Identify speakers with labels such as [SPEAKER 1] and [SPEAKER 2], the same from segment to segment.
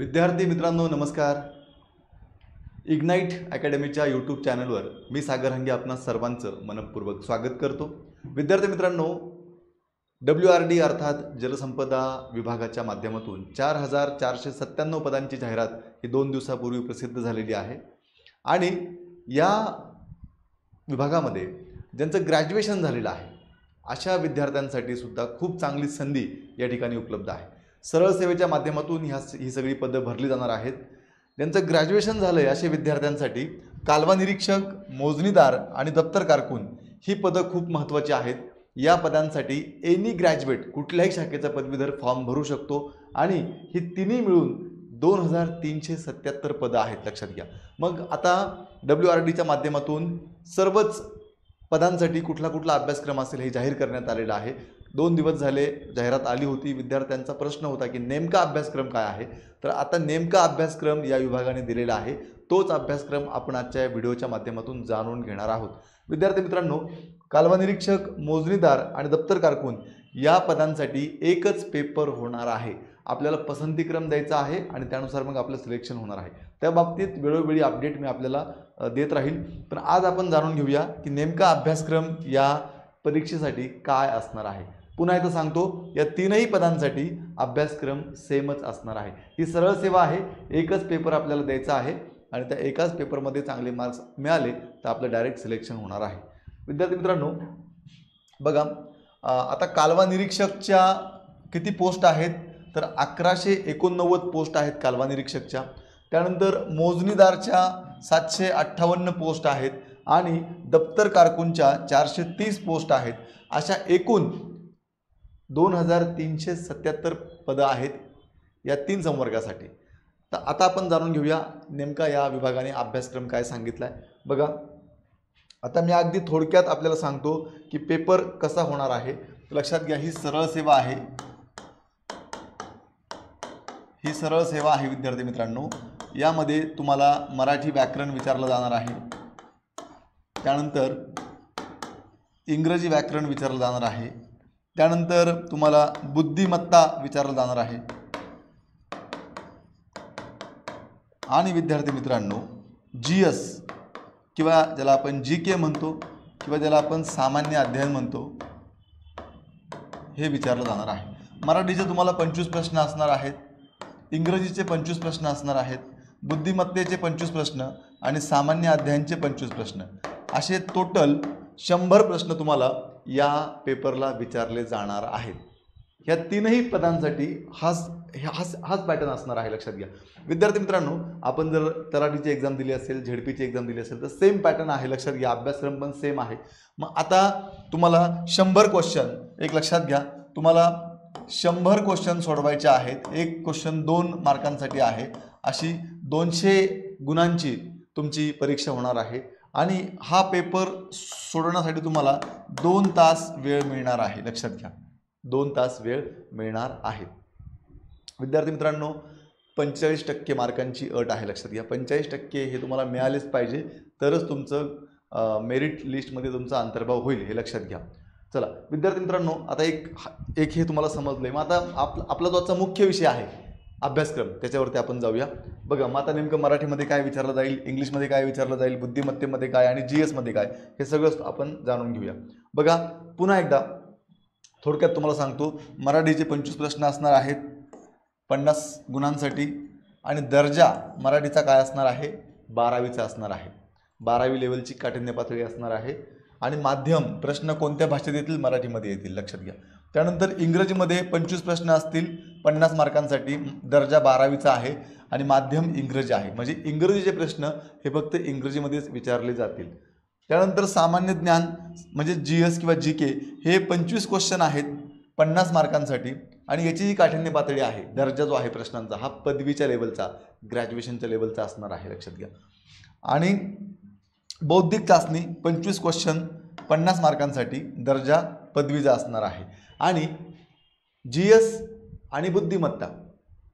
[SPEAKER 1] विद्यार्थी मित्रांनो नमस्कार. इग्नाइट अकॅडमीच्या यूट्यूब चॅनलवर मी सागर हंगे आपणा सर्वांचं मनपूर्वक स्वागत करतो. विद्यार्थी मित्रांनो, WRD अर्थात जलसंपदा विभागाच्या माध्यमातून 4497 पदांची जाहिरात ही 2 दिवसापूर्वी प्रसिद्ध झालेली आहे. आणि या विभागामध्ये ज्यांचं ग्रॅज्युएशन झालेलं आहे अशा विद्यार्थ्यांसाठी सुद्धा खूप चांगली संधी या ठिकाणी उपलब्ध आहे. सरळ सेवेच्या माध्यमातून ही सगळी पदं भरली जाणार आहेत. ज्यांचं ग्रॅज्युएशन झालं आहे अशा विद्यार्थ्यांसाठी कालवा निरीक्षक, मोजणीदार आणि दप्तर कारकून ही पदं खूप महत्त्वाची आहेत. या पदांसाठी एनी ग्रॅज्युएट कुठल्याही शाखेचा पदवीधर फॉर्म भरू शकतो आणि ही तिन्ही मिळून 2377 पदं आहेत, लक्षात घ्या. मग आता WRDच्या माध्यमातून सर्वच पदांसाठी कुठला अभ्यासक्रम असेल हे जाहीर करण्यात आलेलं आहे. 2 दिवस झाले जाहिरात आली होती. विद्यार्थ्यांचा प्रश्न होता की नेमका अभ्यासक्रम काय आहे. तर आता नेमका अभ्यासक्रम या विभागाने दिलेला आहे. तोच अभ्यासक्रम आपण आजच्या व्हिडिओच्या माध्यमातून जाणून घेणार आहोत. विद्यार्थी मित्रांनो, कालवा निरीक्षक, मोजणीदार आणि दप्तर कारकून या पदांसाठी एकच पेपर होणार आहे. आपल्याला पसंतीक्रम द्यायचा आहे आणि त्यानुसार मग आपलं सिलेक्शन होणार आहे. त्या बाबतीत वेळोवेळी अपडेट मी आपल्याला देत राहील. पण आज आपण जाणून घेऊया की नेमका अभ्यासक्रम या परीक्षेसाठी काय असणार आहे. पुन्हा एकदा सांगतो, या तीनही पदांसाठी अभ्यासक्रम सेमच असणार आहे. ही सरळ सेवा आहे. एकच पेपर आपल्याला द्यायचा आहे आणि त्या एकाच पेपरमध्ये चांगले मार्क्स मिळाले तर आपलं डायरेक्ट सिलेक्शन होणार आहे. विद्यार्थी मित्रांनो बघा, आता कालवा निरीक्षकच्या किती पोस्ट आहेत तर 1189 पोस्ट आहेत कालवा निरीक्षकच्या. त्यानंतर मोजणीदारच्या 758 पोस्ट आहेत आणि दप्तर कारकूनच्या 430 पोस्ट आहेत. अशा एकूण 2377 पदं आहेत या 3 संवर्गासाठी. तर आता आपण जाणून घेऊया नेमका या विभागाने अभ्यासक्रम काय सांगितला आहे. बघा, आता मी अगदी थोडक्यात आपल्याला सांगतो की पेपर कसा होणार आहे. लक्षात घ्या, ही सरळ सेवा आहे. ही सरळ सेवा आहे विद्यार्थी मित्रांनो. यामध्ये तुम्हाला मराठी व्याकरण विचारलं जाणार आहे. त्यानंतर इंग्रजी व्याकरण विचारलं जाणार आहे. त्यानंतर तुम्हाला बुद्धिमत्ता विचारलं जाणार आहे. आणि विद्यार्थी मित्रांनो, GS किंवा ज्याला आपण GK म्हणतो किंवा ज्याला आपण सामान्य अध्ययन म्हणतो हे विचारलं जाणार आहे. मराठीचे तुम्हाला 25 प्रश्न असणार आहेत. इंग्रजीचे 25 प्रश्न असणार आहेत. बुद्धिमत्तेचे 25 प्रश्न आणि सामान्य अध्ययनचे 25 प्रश्न, असे टोटल 100 प्रश्न तुम्हाला या पेपरला विचारले जाणार आहेत. ह्या तीनही पदांसाठी हाच पॅटर्न असणार आहे, लक्षात घ्या. विद्यार्थी मित्रांनो, आपण जर तलाठीची एक्झाम दिली असेल, झेडपीची एक्झाम दिली असेल तर सेम पॅटर्न आहे, लक्षात घ्या. अभ्यासक्रम पण सेम आहे. मग आता तुम्हाला 100 क्वेश्चन, एक लक्षात घ्या, तुम्हाला 100 क्वेश्चन सोडवायचे आहेत. एक क्वेश्चन 2 मार्कांसाठी आहे. अशी 200 गुणांची तुमची परीक्षा होणार आहे. आणि हा पेपर सोडवण्यासाठी तुम्हाला 2 तास वेळ मिळणार आहे, लक्षात घ्या. 2 तास वेळ मिळणार आहे. विद्यार्थी मित्रांनो, 45% मार्कांची अट आहे, लक्षात घ्या. 45% हे तुम्हाला मिळालेच पाहिजे, तरच तुमचं मेरिट लिस्टमध्ये तुमचा अंतर्भाव होईल, हे लक्षात घ्या. चला विद्यार्थी मित्रांनो, आता एक हे तुम्हाला समजलं आहे. मग आता आपला जो आजचा मुख्य विषय आहे अभ्यासक्रम, त्याच्यावरती आपण जाऊया. बघा, मग आता नेमकं मराठीमध्ये काय विचारलं जाईल, इंग्लिशमध्ये काय विचारलं जाईल, बुद्धिमत्तेमध्ये काय आणि GS मध्ये काय, हे सगळं आपण जाणून घेऊया. बघा, पुन्हा एकदा थोडक्यात तुम्हाला सांगतो. मराठीचे 25 प्रश्न असणार आहेत 50 गुणांसाठी. आणि दर्जा मराठीचा काय असणार आहे, 12वीचा असणार आहे. 12वी लेवलची काठिण्य पातळी असणार आहे. आणि माध्यम प्रश्न कोणत्या भाषेत येतील, मराठीमध्ये येतील, लक्षात घ्या. त्यानंतर इंग्रजीमध्ये 25 प्रश्न असतील 50 मार्कांसाठी. दर्जा 12वीचा आहे आणि माध्यम इंग्रजी आहे. म्हणजे इंग्रजीचे प्रश्न हे फक्त इंग्रजीमध्येच विचारले जातील. त्यानंतर सामान्य ज्ञान म्हणजे GS किंवा GK हे 25 क्वेश्चन आहेत 50 मार्कांसाठी. आणि याची जी काठिण्य पातळी आहे, दर्जा जो आहे प्रश्नांचा, हा पदवीच्या लेवलचा, ग्रॅज्युएशनच्या लेवलचा असणार आहे, लक्षात घ्या. आणि बौद्धिक चाचणी 25 क्वेश्चन 50 मार्कांसाठी, दर्जा पदवीचा असणार आहे. आणि GS आणि बुद्धिमत्ता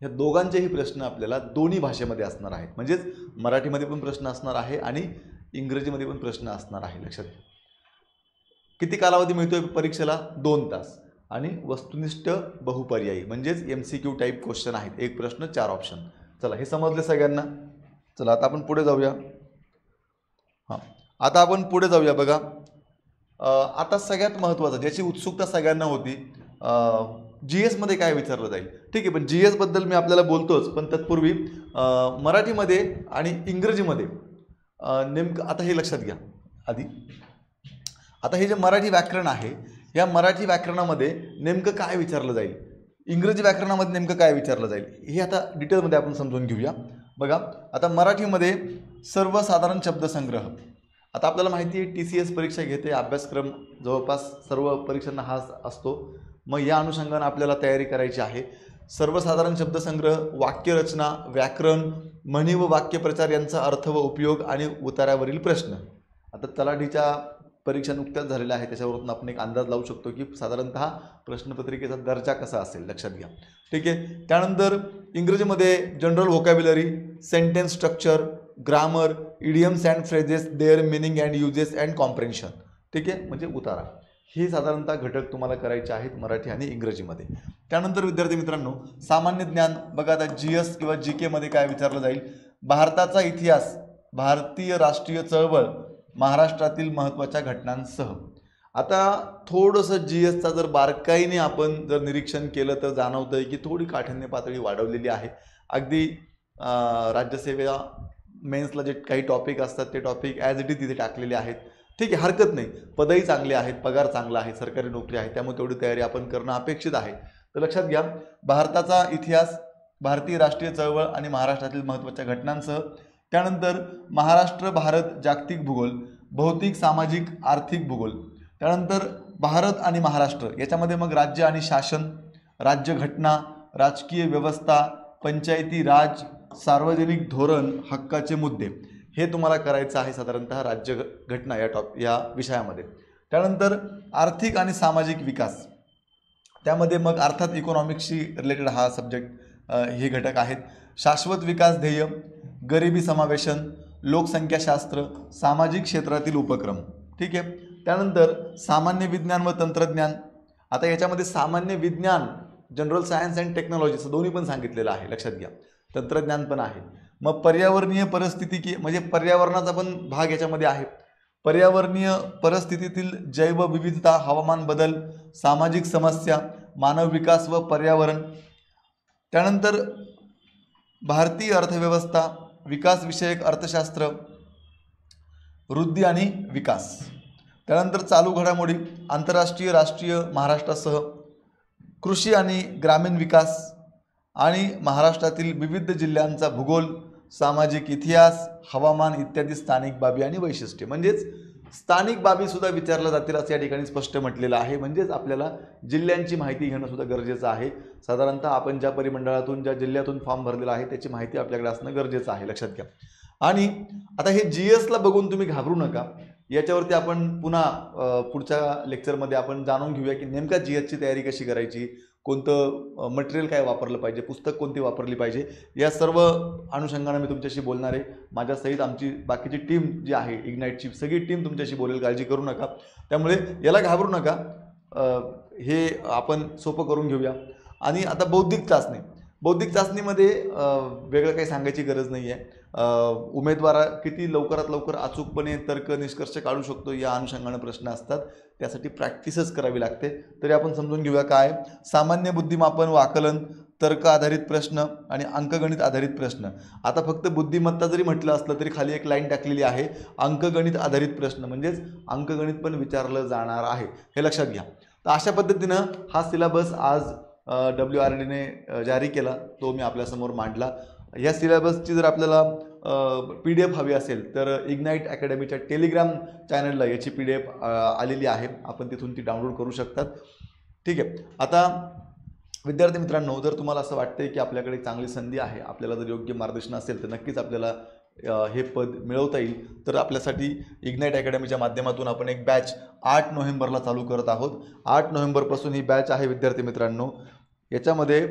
[SPEAKER 1] ह्या दोघांचेही प्रश्न आपल्याला दोन्ही भाषेमध्ये असणार आहेत. म्हणजेच मराठीमध्ये पण प्रश्न असणार आहे आणि इंग्रजीमध्ये पण प्रश्न असणार आहे, लक्षात घ्या. किती कालावधी मिळतोय परीक्षेला, 2 तास. आणि वस्तुनिष्ठ बहुपर्यायी म्हणजेच MCQ टाईप क्वेश्चन आहेत. एक प्रश्न 4 ऑप्शन. चला हे समजले सगळ्यांना. चला आता आपण पुढे जाऊया. हां, आता आपण पुढे जाऊया. बघा आता सगळ्यात महत्त्वाचं ज्याची उत्सुकता सगळ्यांना होती, जी एसमध्ये काय विचारलं जाईल. ठीक आहे, पण जी एसबद्दल मी आपल्याला बोलतोच, पण तत्पूर्वी मराठीमध्ये आणि इंग्रजीमध्ये नेमकं आता हे लक्षात घ्या आधी. आता हे जे मराठी व्याकरण आहे, या मराठी व्याकरणामध्ये नेमकं काय विचारलं जाईल, इंग्रजी व्याकरणामध्ये नेमकं काय विचारलं जाईल, हे आता डिटेलमध्ये आपण समजून घेऊया. बघा आता मराठीमध्ये सर्वसाधारण शब्दसंग्रह. आता आपल्याला माहिती आहे TCS परीक्षा घेते, अभ्यासक्रम जवळपास सर्व परीक्षांना हा असतो. मग या अनुषंगाने आपल्याला तयारी करायची आहे. सर्वसाधारण शब्दसंग्रह, वाक्यरचना, व्याकरण, म्हणी व वाक्यप्रचार यांचा अर्थ व उपयोग आणि उतारावरील प्रश्न. आता तलाठीच्या परीक्षा नुकत्याच झालेल्या आहे, त्याच्यावरून आपण एक अंदाज लावू शकतो की साधारणतः प्रश्नपत्रिकेचा दर्जा कसा असेल, लक्षात घ्या. ठीक आहे. त्यानंतर इंग्रजीमध्ये general vocabulary, sentence structure, grammar, idioms and phrases, their meaning and uses and comprehension. ठीक आहे, म्हणजे उतारा. हे साधारणतः घटक तुम्हाला करायचे आहेत मराठी आणि इंग्रजीमध्ये. त्यानंतर विद्यार्थी मित्रांनो, सामान्य ज्ञान. बघा आता GS किंवा GK मध्ये काय विचारलं जाईल, भारताचा इतिहास, भारतीय राष्ट्रीय चळवळ, महाराष्ट्रातील महत्त्वाच्या घटनांसह. आता थोडंसं GSचा जर बारकाईने आपण जर निरीक्षण केलं तर जाणवतंय की थोडी काठिण्य पातळी वाढवलेली आहे. अगदी राज्यसेवा मेन्सला जे काही टॉपिक असतात ते टॉपिक ॲज इट इज तिथे टाकलेले आहेत. ठीक आहे, हरकत नाही, पदही चांगले आहेत, पगार चांगला आहे, सरकारी नोकरी आहे, त्यामुळे तेवढी तयारी आपण करणं अपेक्षित आहे. तर लक्षात घ्या, भारताचा इतिहास, भारतीय राष्ट्रीय चळवळ आणि महाराष्ट्रातील महत्त्वाच्या घटनांसह. त्यानंतर महाराष्ट्र भारत जागतिक भूगोल, भौतिक सामाजिक आर्थिक भूगोल. त्यानंतर भारत आणि महाराष्ट्र याच्यामध्ये मग राज्य आणि शासन, राज्यघटना, राजकीय व्यवस्था, पंचायती राज, सार्वजनिक धोरण, हक्काचे मुद्दे. हे तुम्हाला करायचं आहे साधारणतः राज्यघटना या विषयामध्ये. त्यानंतर आर्थिक आणि सामाजिक विकास, त्यामध्ये मग अर्थात इकॉनॉमिक्सशी रिलेटेड हा सब्जेक्ट हे घटक आहेत. शाश्वत विकास ध्येय, गरिबी समावेशन, लोकसंख्याशास्त्र, सामाजिक क्षेत्रातील उपक्रम. ठीक आहे. त्यानंतर सामान्य विज्ञान व तंत्रज्ञान. आता याच्यामध्ये सामान्य विज्ञान, जनरल सायन्स अँड टेक्नॉलॉजी असं दोन्ही पण सांगितलेलं आहे, लक्षात घ्या. तंत्रज्ञान पण आहे. मग पर्यावरणीय परिस्थिती म्हणजे पर्यावरणाचा पण भाग याच्यामध्ये आहे. पर्यावरणीय परिस्थितीतील जैवविविधता, हवामान बदल, सामाजिक समस्या, मानव विकास व पर्यावरण. त्यानंतर भारतीय अर्थव्यवस्था, विकासविषयक अर्थशास्त्र, वृद्धी आणि विकास. त्यानंतर चालू घडामोडी, आंतरराष्ट्रीय, राष्ट्रीय, महाराष्ट्रासह, कृषी आणि ग्रामीण विकास आणि महाराष्ट्रातील विविध जिल्ह्यांचा भूगोल, सामाजिक इतिहास, हवामान इत्यादी स्थानिक बाबी आणि वैशिष्ट्ये. म्हणजेच स्थानिक बाबी सुद्धा विचारल्या जातील असं या ठिकाणी स्पष्ट म्हटलेलं आहे. म्हणजेच आपल्याला जिल्ह्यांची माहिती घेणं सुद्धा गरजेचं आहे. साधारणतः आपण ज्या परिमंडळातून, ज्या जिल्ह्यातून फॉर्म भरलेला आहे त्याची माहिती आपल्याकडे असणं गरजेचं आहे, लक्षात घ्या. आणि आता हे GSला बघून तुम्ही घाबरू नका. याच्यावरती आपण पुन्हा पुढच्या लेक्चरमध्ये आपण जाणून घेऊया की नेमका GSची तयारी कशी करायची, कोणतं मटेरियल काय वापरलं पाहिजे, पुस्तक कोणती वापरली पाहिजे, या सर्व अनुषंगाने मी तुमच्याशी बोलणार आहे. माझ्यासहित आमची बाकीची टीम जी आहे, इग्नाईटची सगळी टीम तुमच्याशी बोलेल, काळजी करू नका. त्यामुळे याला घाबरू नका, हे आपण सोपं करून घेऊया. आणि आता बौद्धिक चाचणी. बौद्धिक चाचणीमध्ये वेगळं काही सांगायची गरज नाही आहे. उमेदवार किती लवकरात लवकर अचूकपणे तर्क निष्कर्ष काढू शकतो या अनुषंगाने प्रश्न असतात. त्यासाठी प्रॅक्टिसच करावी लागते. तरी आपण समजून घेऊया काय. सामान्य बुद्धिमापन व आकलन, तर्क आधारित प्रश्न आणि अंकगणित आधारित प्रश्न. आता फक्त बुद्धिमत्ता जरी म्हटलं असलं तरी खाली एक लाईन टाकलेली आहे, अंकगणित आधारित प्रश्न, म्हणजेच अंकगणित पण विचारलं जाणार आहे, हे लक्षात घ्या. तर अशा पद्धतीनं हा सिलेबस आज WRDने जारी केला, तो मी आपल्यासमोर मांडला. या सिलेबसची जर आपल्याला PDF हवी असेल तर इग्नाईट अकॅडमीच्या टेलिग्राम चॅनलला याची PDF आलेली आहे, आपण तिथून ती डाउनलोड करू शकतात. ठीक आहे. आता विद्यार्थी मित्रांनो, जर तुम्हाला असं वाटतंय की आपल्याकडे चांगली संधी आहे, आपल्याला जर योग्य मार्गदर्शन असेल तर नक्कीच आपल्याला हे पद मिळवता येईल. तर आपल्यासाठी इग्नाईट अकॅडमीच्या माध्यमातून आपण एक बॅच 8 नोव्हेंबरला चालू करत आहोत. 8 नोव्हेंबरपासून ही बॅच आहे विद्यार्थी मित्रांनो. याच्यामध्ये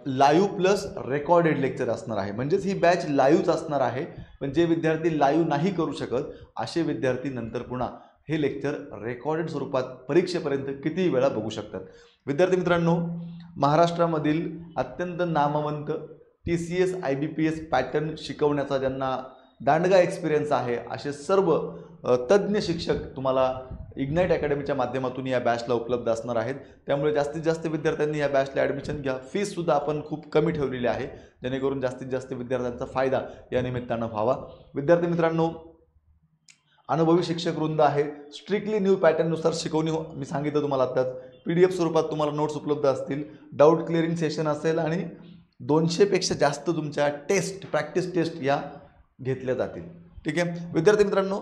[SPEAKER 1] लाईव्ह प्लस रेकॉर्डेड लेक्चर असणार आहे. म्हणजेच ही बॅच लाईव्हच असणार आहे. पण जे विद्यार्थी लाईव्ह नाही करू शकत असे विद्यार्थी नंतर पुन्हा हे लेक्चर रेकॉर्डेड स्वरूपात परीक्षेपर्यंत कितीही वेळा बघू शकतात. विद्यार्थी मित्रांनो, महाराष्ट्रामधील अत्यंत नामवंत TCS IBPS पॅटर्न शिकवण्याचा ज्यांना दांडगा एक्सपिरियन्स आहे असे सर्व तज्ज्ञ शिक्षक तुम्हाला इग्नाईट अकॅडमीच्या माध्यमातून या बॅचला उपलब्ध असणार आहेत. त्यामुळे जास्तीत जास्त विद्यार्थ्यांनी या बॅचला ॲडमिशन घ्या. फीससुद्धा आपण खूप कमी ठेवलेली आहे, जेणेकरून जास्तीत जास्त विद्यार्थ्यांचा फायदा या निमित्तानं व्हावा. विद्यार्थी मित्रांनो, अनुभवी शिक्षक वृंद आहे. स्ट्रिक्टली न्यू पॅटर्ननुसार शिकवणी मी सांगितलं तुम्हाला आत्ताच. PDF स्वरूपात तुम्हाला नोट्स उपलब्ध असतील. डाऊट क्लिअरिंग सेशन असेल आणि 200पेक्षा जास्त तुमच्या टेस्ट, प्रॅक्टिस टेस्ट या घेतल्या जातील. ठीक आहे विद्यार्थी मित्रांनो,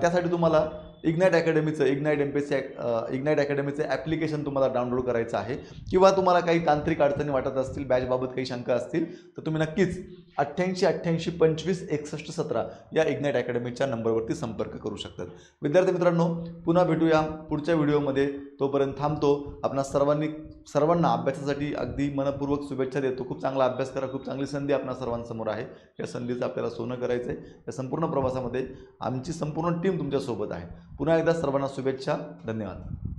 [SPEAKER 1] त्यासाठी तुम्हाला इग्नाईट अकॅडमीचं इग्नाईट अकॅडमीचं ॲप्लिकेशन तुम्हाला डाउनलोड करायचं आहे. किंवा तुम्हाला काही तांत्रिक अडचणी वाटत असतील, बॅचबाबत काही शंका असतील, तर तुम्ही नक्कीच 88 88 25 61 17 या इग्नाईट अकॅडमीच्या नंबरवरती संपर्क करू शकतात. विद्यार्थी मित्रांनो, पुन्हा भेटूया पुढच्या व्हिडिओमध्ये. तोपर्यंत थांबतो. आपणा सर्वांना अभ्यासासाठी अगदी मनपूर्वक शुभेच्छा देतो. खूप चांगला अभ्यास करा. खूप चांगली संधी आपणा सर्वांसमोर आहे. या संधीचं आपल्याला सोनं करायचं आहे. या संपूर्ण प्रवासामध्ये आमची संपूर्ण टीम तुमच्यासोबत आहे. पुन्हा एकदा सर्वांना शुभेच्छा. धन्यवाद.